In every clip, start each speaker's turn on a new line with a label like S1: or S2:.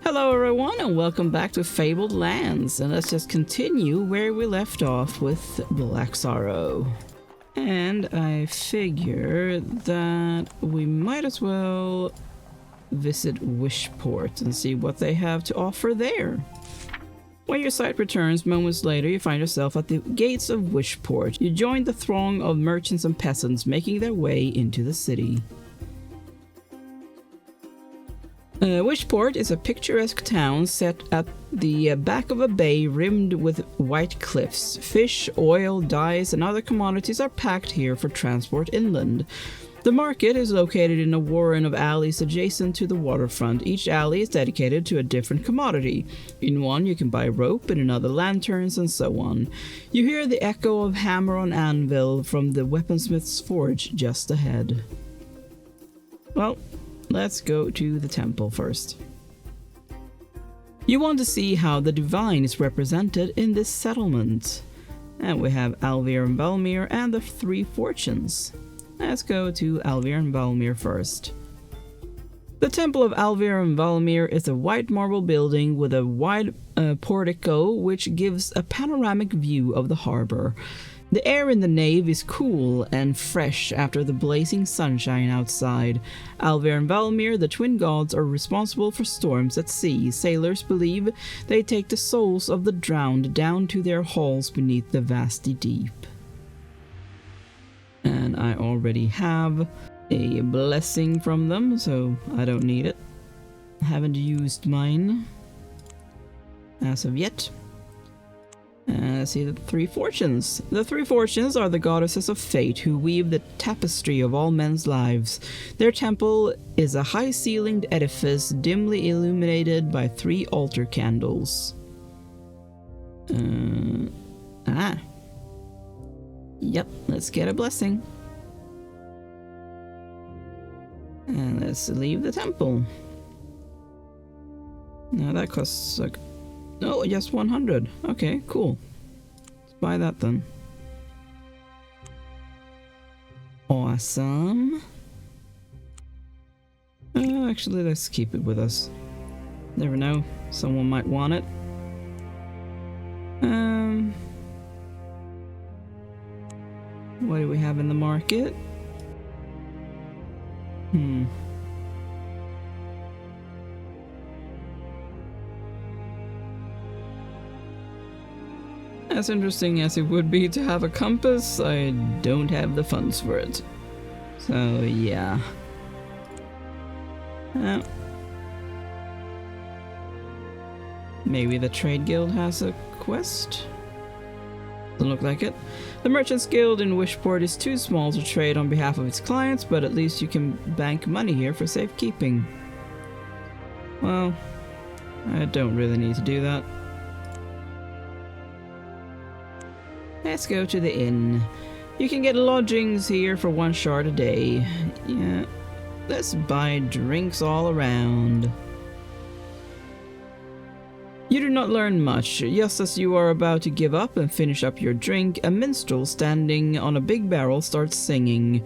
S1: Hello everyone and welcome back to Fabled Lands, and let's just continue where we left off with Blacksorrow. And I figure that we might as well visit Wishport and see what they have to offer there. When your sight returns moments later, you find yourself at the gates of Wishport. You join the throng of merchants and peasants making their way into the city. Wishport is a picturesque town set at the back of a bay rimmed with white cliffs. Fish, oil, dyes, and other commodities are packed here for transport inland. The market is located in a warren of alleys adjacent to the waterfront. Each alley is dedicated to a different commodity. In one you can buy rope, in another lanterns, and so on. You hear the echo of hammer on anvil from the weaponsmith's forge just ahead. Well, let's go to the temple first. You want to see how the divine is represented in this settlement. And we have Alvir and Valmir and the Three Fortunes. Let's go to Alvir and Valmir first. The Temple of Alvir and Valmir is a white marble building with a wide portico which gives a panoramic view of the harbor. The air in the nave is cool and fresh after the blazing sunshine outside. Alvir and Valmir, the twin gods, are responsible for storms at sea. Sailors believe they take the souls of the drowned down to their halls beneath the vasty deep. And I already have a blessing from them, so I don't need it. I haven't used mine as of yet. Let's see the Three Fortunes. The Three Fortunes are the goddesses of fate who weave the tapestry of all men's lives. Their temple is a high-ceilinged edifice dimly illuminated by 3 altar candles. Yep, let's get a blessing. And let's leave the temple. Now that costs like... Oh, just 100. Okay, cool. Let's buy that then. Awesome. Actually, let's keep it with us. Never know, someone might want it. What do we have in the market? As interesting as it would be to have a compass, I don't have the funds for it. So, yeah. Maybe the Trade Guild has a quest? Doesn't look like it. The Merchants Guild in Wishport is too small to trade on behalf of its clients, but at least you can bank money here for safekeeping. Well, I don't really need to do that. Let's go to the inn. You can get lodgings here for 1 shard a day. Yeah, let's buy drinks all around. You do not learn much. Just as you are about to give up and finish up your drink, a minstrel standing on a big barrel starts singing.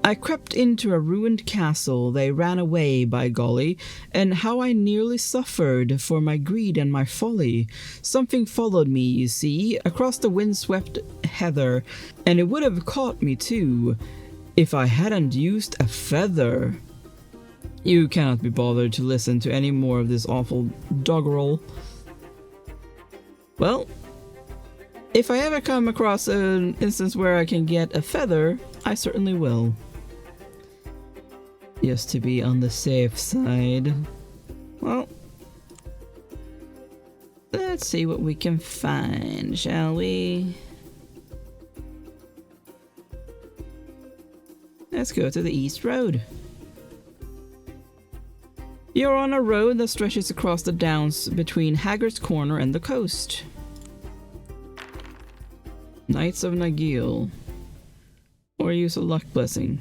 S1: I crept into a ruined castle, they ran away, by golly, and how I nearly suffered for my greed and my folly. Something followed me, you see, across the windswept heather, and it would have caught me too, if I hadn't used a feather. You cannot be bothered to listen to any more of this awful doggerel. Well, if I ever come across an instance where I can get a feather, I certainly will. Just to be on the safe side. Well, let's see what we can find, shall we? Let's go to the East Road. You're on a road that stretches across the downs between Haggart's Corner and the coast. Knights of Nagil. Or use a luck blessing.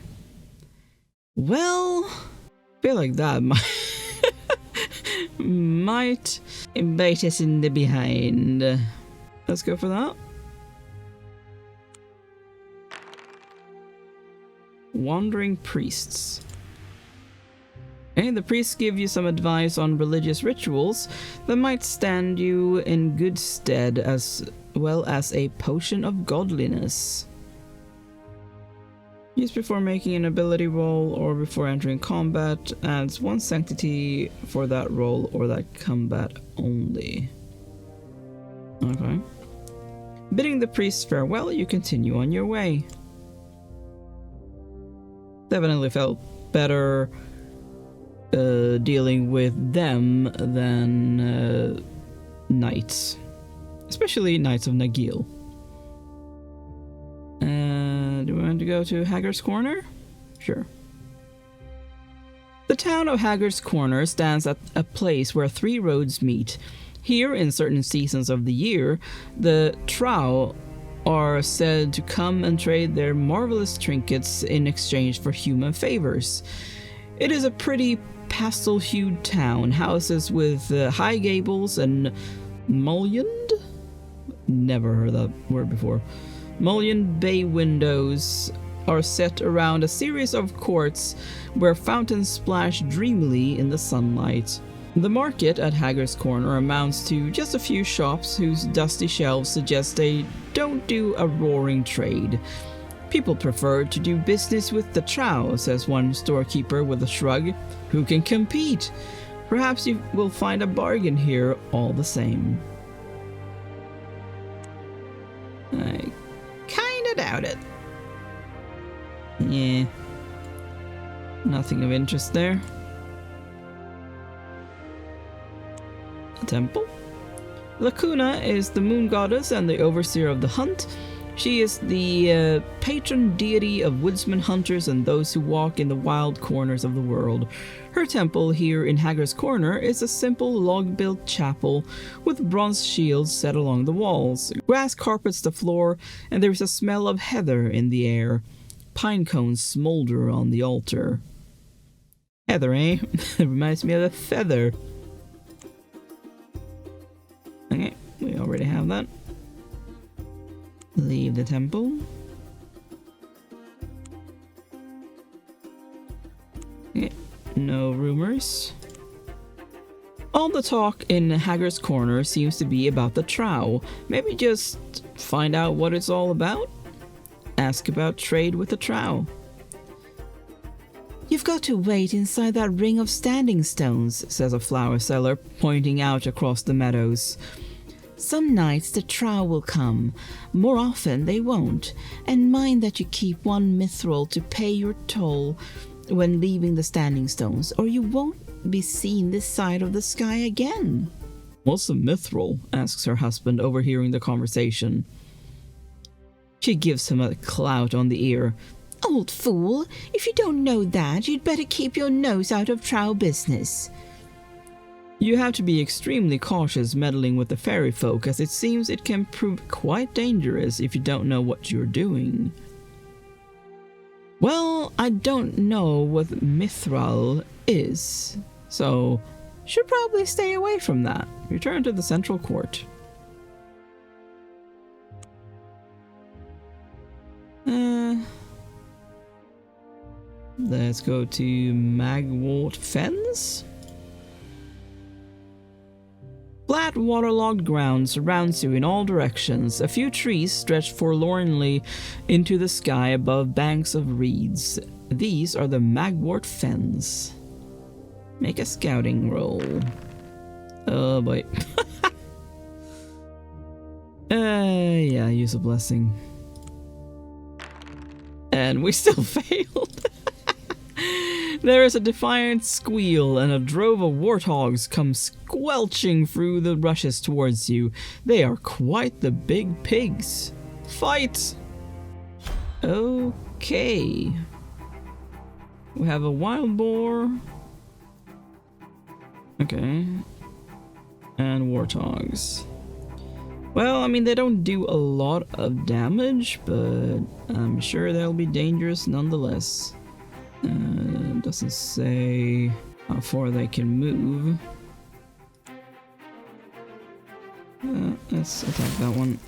S1: Well, I feel like that might bite us in the behind. Let's go for that. Wandering Priests. Okay, the priests give you some advice on religious rituals that might stand you in good stead, as well as a potion of godliness. Used before making an ability roll or before entering combat, adds 1 sanctity for that roll or that combat only. Okay. Bidding the priests farewell, you continue on your way. Definitely felt better dealing with them than knights. Especially Knights of Nagil. Do we want to go to Haggard's Corner? Sure. The town of Haggard's Corner stands at a place where 3 roads meet. Here, in certain seasons of the year, the Trow are said to come and trade their marvelous trinkets in exchange for human favors. It is a pretty pastel-hued town, houses with high gables and mullioned? Never heard that word before. Mullioned bay windows are set around a series of courts where fountains splash dreamily in the sunlight. The market at Haggard's Corner amounts to just a few shops whose dusty shelves suggest they don't do a roaring trade. People prefer to do business with the Trow, says one storekeeper with a shrug. Who can compete? Perhaps you will find a bargain here all the same. I kinda doubt it. Yeah. Nothing of interest there. A temple? Lacuna is the moon goddess and the overseer of the hunt. She is the patron deity of woodsmen, hunters, and those who walk in the wild corners of the world. Her temple here in Haggard's Corner is a simple log-built chapel with bronze shields set along the walls. Grass carpets the floor, and there is a smell of heather in the air. Pine cones smolder on the altar. Heather, eh? It reminds me of a feather. Okay, we already have that. Leave the temple. Okay, no rumors. All the talk in Haggard's Corner seems to be about the Trow. Maybe just find out what it's all about? Ask about trade with the Trow. You've got to wait inside that ring of standing stones, says a flower seller, pointing out across the meadows. Some nights the Trow will come, more often they won't, and mind that you keep 1 mithril to pay your toll when leaving the standing stones, or you won't be seen this side of the sky again. What's a mithril? Asks her husband, overhearing the conversation. She gives him a clout on the ear. Old fool, if you don't know that, you'd better keep your nose out of Trow business. You have to be extremely cautious meddling with the fairy folk, as it seems it can prove quite dangerous if you don't know what you're doing. Well, I don't know what mithril is, so should probably stay away from that. Return to the central court. Let's go to Magwort Fens. Flat, waterlogged ground surrounds you in all directions. A few trees stretch forlornly into the sky above banks of reeds. These are the Magwort Fens. Make a scouting roll. Oh boy. Yeah, use a blessing. And we still failed. There is a defiant squeal, and a drove of warthogs come squelching through the rushes towards you. They are quite the big pigs. Fight! Okay. We have a wild boar. Okay. And warthogs. Well, I mean, they don't do a lot of damage, but I'm sure they'll be dangerous nonetheless. Doesn't say how far they can move. Let's attack that one.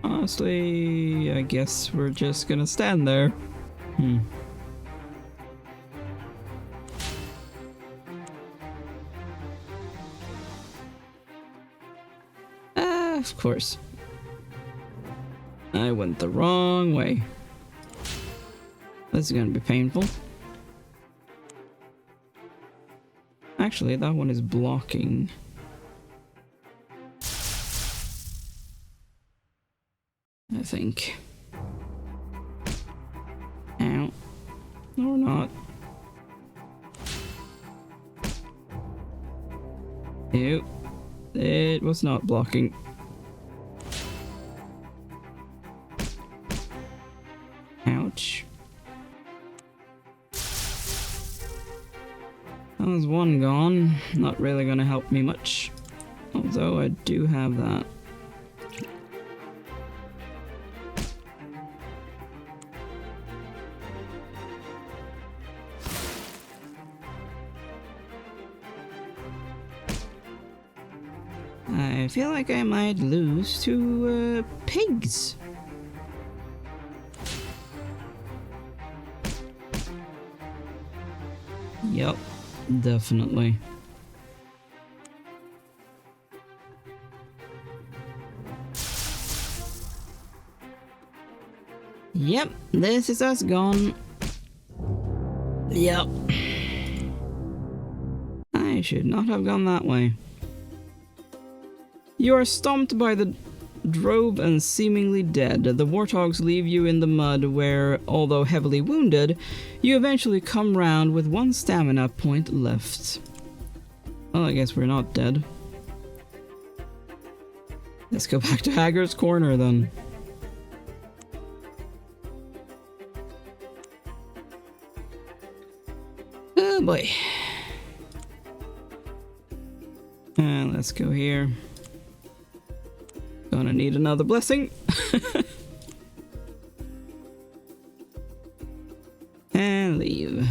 S1: Honestly, I guess we're just gonna stand there. Of course. I went the wrong way. This is gonna be painful. Actually, that one is blocking. I think. Ow. Or not. Ew. It was not blocking. Ouch. That was one gone. Not really gonna help me much. Although I do have that. I feel like I might lose to pigs. Yep, definitely. Yep, this is us gone. Yep. I should not have gone that way. You are stomped by the drove and seemingly dead. The warthogs leave you in the mud where, although heavily wounded, you eventually come round with 1 stamina point left. Well, I guess we're not dead. Let's go back to Haggard's Corner then. Oh boy. Let's go here. Gonna need another blessing. And leave.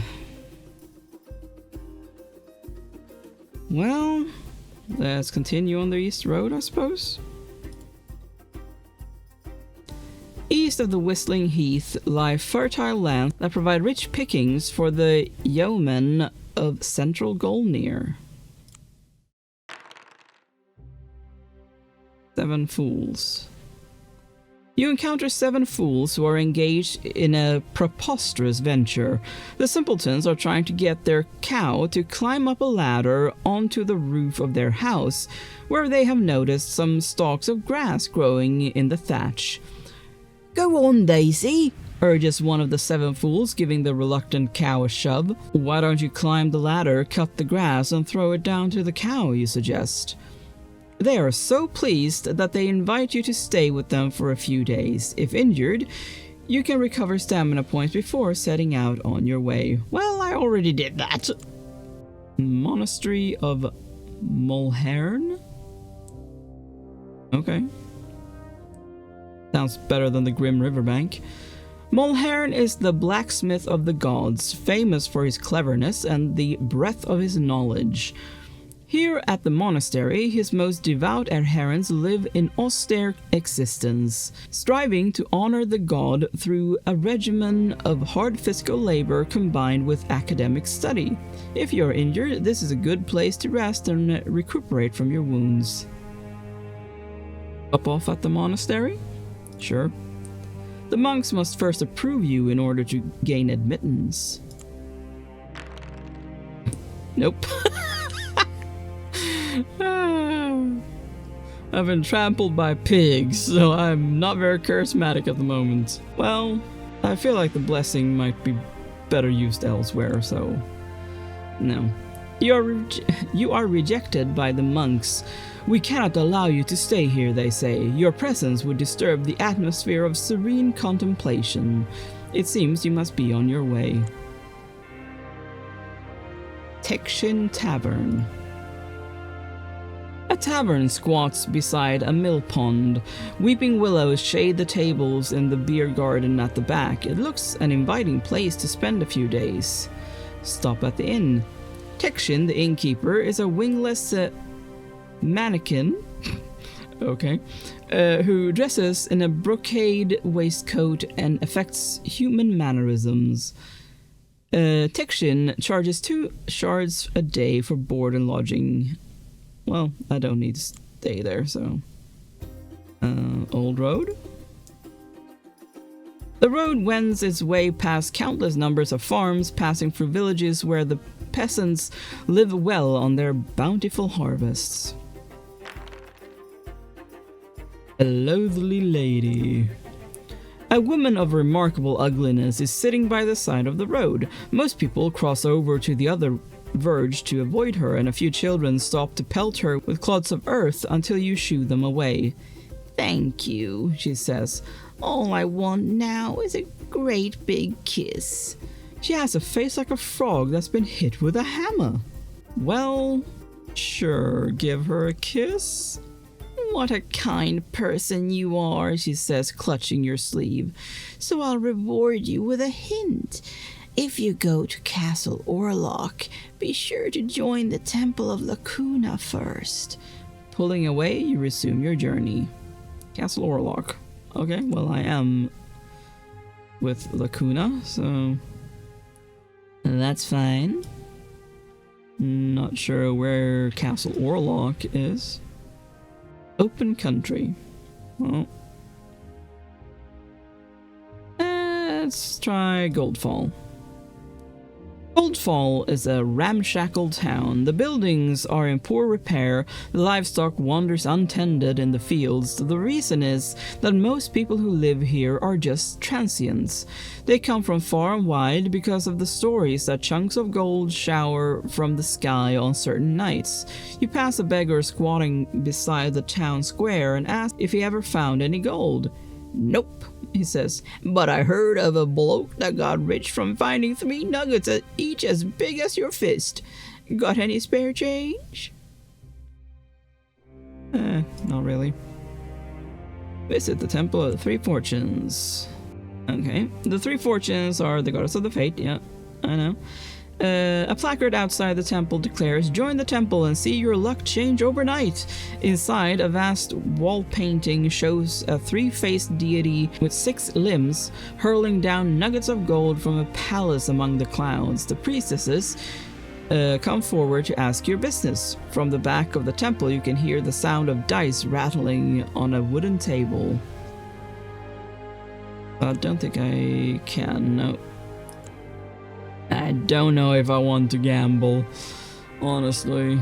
S1: Well, let's continue on the East Road, I suppose. East of the Whistling Heath lie fertile lands that provide rich pickings for the yeomen of central Golnir. 7 fools. You encounter 7 fools who are engaged in a preposterous venture. The simpletons are trying to get their cow to climb up a ladder onto the roof of their house, where they have noticed some stalks of grass growing in the thatch. "Go on, Daisy," urges one of the 7 fools, giving the reluctant cow a shove. "Why don't you climb the ladder, cut the grass, and throw it down to the cow," you suggest. They are so pleased that they invite you to stay with them for a few days. If injured, you can recover stamina points before setting out on your way. Well, I already did that. Monastery of Mulhern? Okay. Sounds better than the grim riverbank. Mulhern is the blacksmith of the gods, famous for his cleverness and the breadth of his knowledge. Here at the monastery, his most devout adherents live in austere existence, striving to honor the god through a regimen of hard physical labor combined with academic study. If you're injured, this is a good place to rest and recuperate from your wounds. Up off at the monastery? Sure. The monks must first approve you in order to gain admittance. Nope. I've been trampled by pigs, so I'm not very charismatic at the moment. Well, I feel like the blessing might be better used elsewhere, so no. You are rejected by the monks. "We cannot allow you to stay here," they say. "Your presence would disturb the atmosphere of serene contemplation. It seems you must be on your way." Tekshin Tavern. A tavern squats beside a mill pond. Weeping willows shade the tables in the beer garden at the back. It looks an inviting place to spend a few days. Stop at the inn. Tekshin, the innkeeper, is a wingless mannequin okay, who dresses in a brocade waistcoat and affects human mannerisms. Tikshin charges 2 shards a day for board and lodging. Well, I don't need to stay there, so... Old road? The road wends its way past countless numbers of farms, passing through villages where the peasants live well on their bountiful harvests. A loathly lady. A woman of remarkable ugliness is sitting by the side of the road. Most people cross over to the other verge to avoid her, and a few children stop to pelt her with clods of earth until you shoo them away. "Thank you," she says. "All I want now is a great big kiss." She has a face like a frog that's been hit with a hammer. Well, sure, give her a kiss. "What a kind person you are," she says, clutching your sleeve. "So I'll reward you with a hint. If you go to Castle Orlok, be sure to join the Temple of Lacuna first." Pulling away, you resume your journey. Castle Orlok. Okay, well, I am with Lacuna, so that's fine. Not sure where Castle Orlok is. Open country. Well, let's try Goldfall. Goldfall is a ramshackle town. The buildings are in poor repair, the livestock wanders untended in the fields. The reason is that most people who live here are just transients. They come from far and wide because of the stories that chunks of gold shower from the sky on certain nights. You pass a beggar squatting beside the town square and ask if he ever found any gold. "Nope," he says, "but I heard of a bloke that got rich from finding 3 nuggets each as big as your fist. Got any spare change?" Not really. Visit the Temple of the 3 Fortunes. Okay, the 3 Fortunes are the goddess of the fate, yeah, I know. A placard outside the temple declares, "Join the temple and see your luck change overnight." Inside, a vast wall painting shows a 3-faced deity with 6 limbs hurling down nuggets of gold from a palace among the clouds. The priestesses come forward to ask your business. From the back of the temple, you can hear the sound of dice rattling on a wooden table. I don't think I can, no. I don't know if I want to gamble, honestly.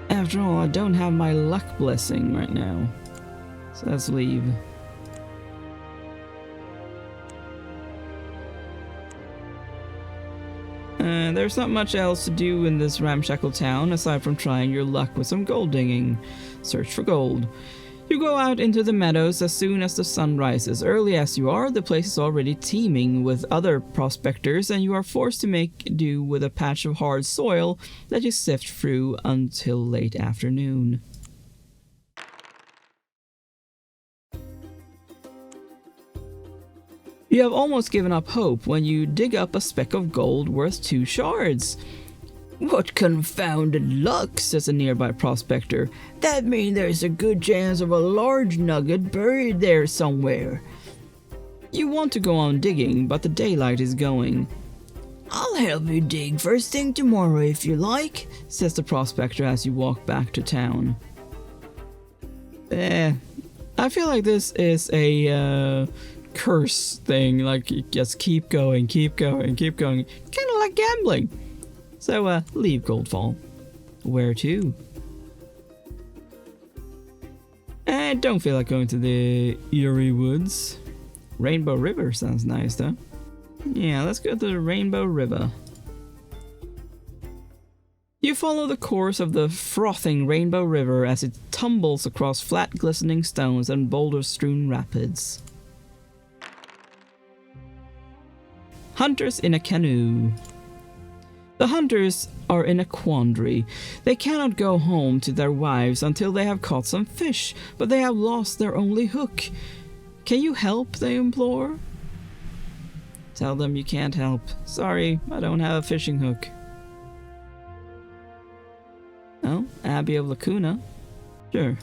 S1: After all, I don't have my luck blessing right now. So let's leave. There's not much else to do in this ramshackle town aside from trying your luck with some gold digging. Search for gold. You go out into the meadows as soon as the sun rises. Early as you are, the place is already teeming with other prospectors, and you are forced to make do with a patch of hard soil that you sift through until late afternoon. You have almost given up hope when you dig up a speck of gold worth 2 shards. "What confounded luck," says a nearby prospector. "That means there's a good chance of a large nugget buried there somewhere." You want to go on digging, but the daylight is going. "I'll help you dig first thing tomorrow if you like," says the prospector as you walk back to town. I feel like this is a curse thing, like you just keep going, keep going, keep going. Kind of like gambling. So, leave Goldfall. Where to? I don't feel like going to the Eerie Woods. Rainbow River sounds nice, though. Yeah, let's go to the Rainbow River. You follow the course of the frothing Rainbow River as it tumbles across flat, glistening stones and boulder-strewn rapids. Hunters in a canoe. The hunters are in a quandary. They cannot go home to their wives until they have caught some fish, but they have lost their only hook. "Can you help?" they implore. Tell them you can't help. "Sorry, I don't have a fishing hook." Oh, Abbey of Lacuna. Sure.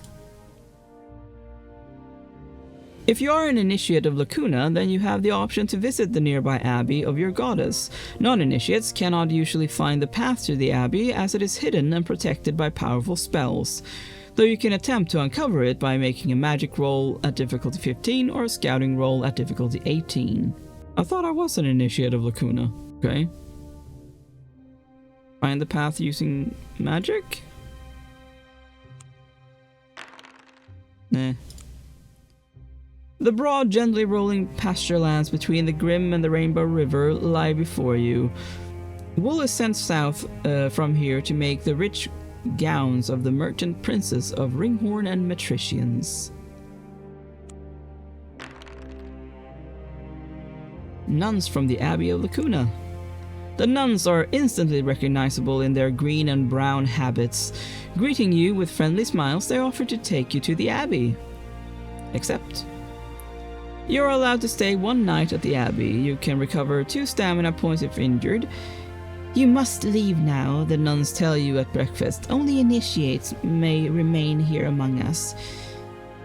S1: If you are an initiate of Lacuna, then you have the option to visit the nearby abbey of your goddess. Non-initiates cannot usually find the path to the abbey as it is hidden and protected by powerful spells, though you can attempt to uncover it by making a magic roll at difficulty 15 or a scouting roll at difficulty 18. I thought I was an initiate of Lacuna. Okay. Find the path using magic? Nah. The broad, gently rolling pasture lands between the Grim and the Rainbow River lie before you. Wool is sent south from here to make the rich gowns of the merchant princes of Ringhorn and Matricians. Nuns from the Abbey of Lacuna. The nuns are instantly recognizable in their green and brown habits. Greeting you with friendly smiles, they offer to take you to the abbey. Except you are allowed to stay one night at the abbey. You can recover 2 stamina points if injured. You must leave now, the nuns tell you at breakfast. Only initiates may remain here among us.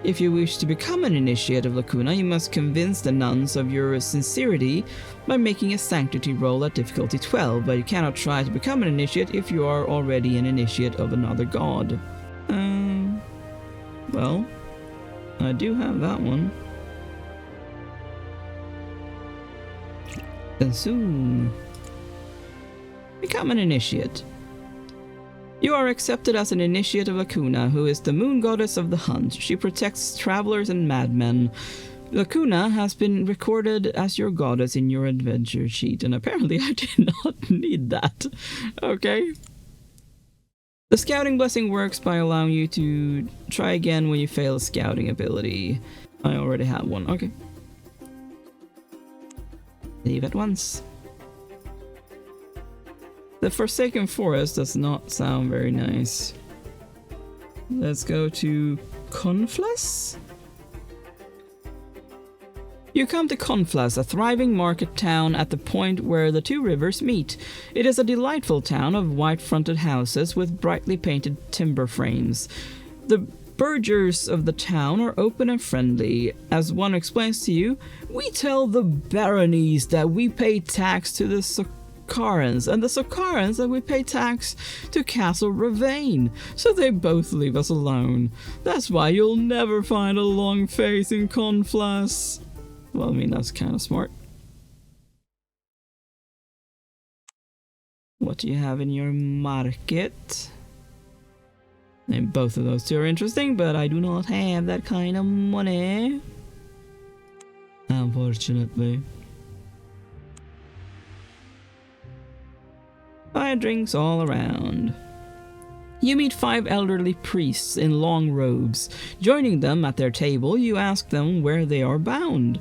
S1: If you wish to become an initiate of Lacuna, you must convince the nuns of your sincerity by making a sanctity roll at difficulty 12, but you cannot try to become an initiate if you are already an initiate of another god. Well, I do have that one. Consume. Become an initiate. You are accepted as an initiate of Lacuna, who is the moon goddess of the hunt. She protects travelers and madmen. Lacuna has been recorded as your goddess in your adventure sheet, and apparently I did not need that. Okay. The scouting blessing works by allowing you to try again when you fail a scouting ability. I already have one. Okay. Leave at once. The Forsaken Forest does not sound very nice. Let's go to Confless? You come to Confless, a thriving market town at the point where the 2 rivers meet. It is a delightful town of white-fronted houses with brightly painted timber frames. The burghers of the town are open and friendly. As one explains to you, we tell the baronies that we pay tax to the Socarans, and the Socarans that we pay tax to Castle Ravane, so they both leave us alone. That's why you'll never find a long face in Confless. Well, I mean, that's kind of smart. What do you have in your market? And both of those 2 are interesting, but I do not have that kind of money, unfortunately. Buy drinks all around. You meet 5 elderly priests in long robes. Joining them at their table, you ask them where they are bound.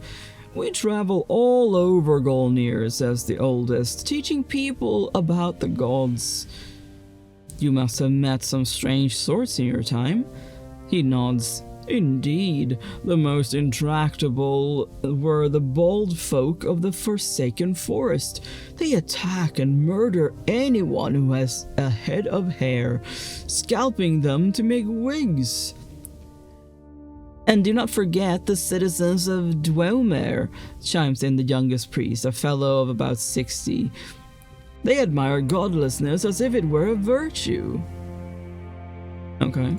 S1: We travel all over Golnir, says the oldest, teaching people about the gods. You must have met some strange sorts in your time. He nods. Indeed, the most intractable were the bold folk of the Forsaken Forest. They attack and murder anyone who has a head of hair, scalping them to make wigs. And do not forget the citizens of Dwemer, chimes in the youngest priest, a fellow of about 60. They admire godlessness as if it were a virtue. Okay.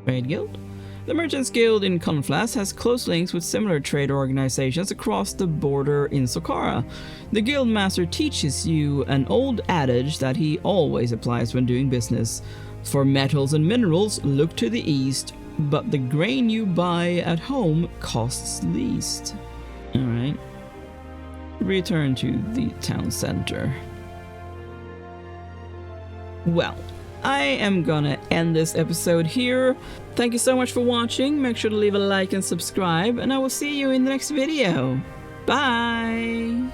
S1: Trade Guild? The Merchants Guild in Confless has close links with similar trade organizations across the border in Socara. The guild master teaches you an old adage that he always applies when doing business. For metals and minerals, look to the east, but the grain you buy at home costs least. Alright. Return to the town center. Well, I am gonna end this episode here. Thank you so much for watching. Make sure to leave a like and subscribe, and I will see you in the next video. Bye!